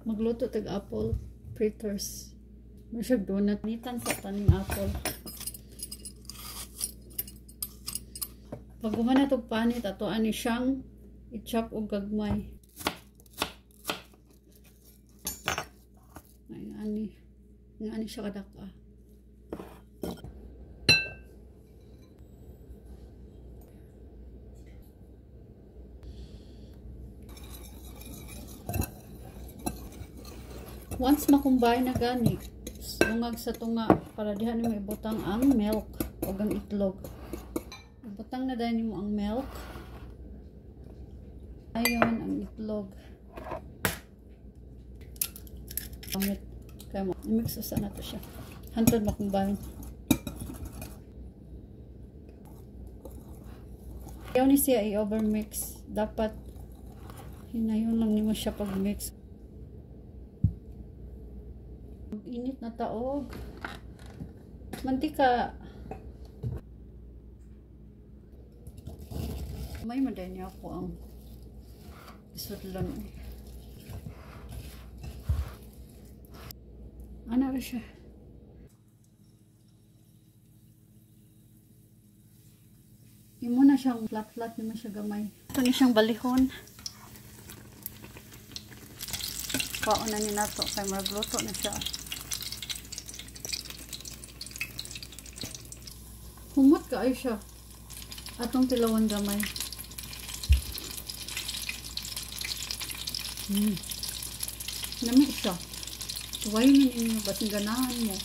Magluto tag apple fritters. Masyag donut nitan sa taning apple. Pag humana tog panit ato ani siyang i-chop og gagmay. Ay ani siya kadaka. Once makumbay na gani, lungag sa tunga para diha nimo ibutang ang milk o ang itlog. Ibutang na dahil mo ang milk. Ayon ang itlog. Pamit kaya mo i-mix usa na to siya. Hantod makumbay. Ayaw ni siya i-overmix. Dapat hinayon lang nimo siya pag-mix. Init na taog. Mantika. May maday niya ako ang isudlan. Ano na siya? Imo na siyang flat-flat naman siya gamay. Ito na siyang balihon. Pauna ni nato kay magluto na siya. Humot ka ay siya. Atong tilawan gamay. Lami siya. Tuwainin ninyo ba't ganahan mo.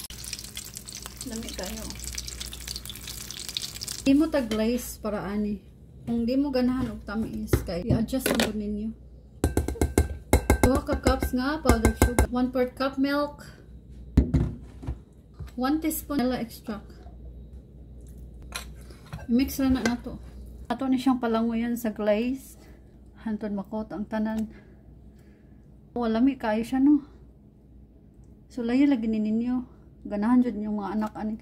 Lami kayo. Di mo tag-glaze para ani. Kung di mo ganahan og tamis kay i-adjust lang po ninyo. 2 ka cups nga powdered sugar. 1/4 cup milk. 1 teaspoon vanilla extract. Mix na nato. Ato ni siyang palangoyan sa glaze. Hantod makot ang tanan. Walami kayo siya no. So layo lagi ninyo. Ganahan jud yung mga anak ani.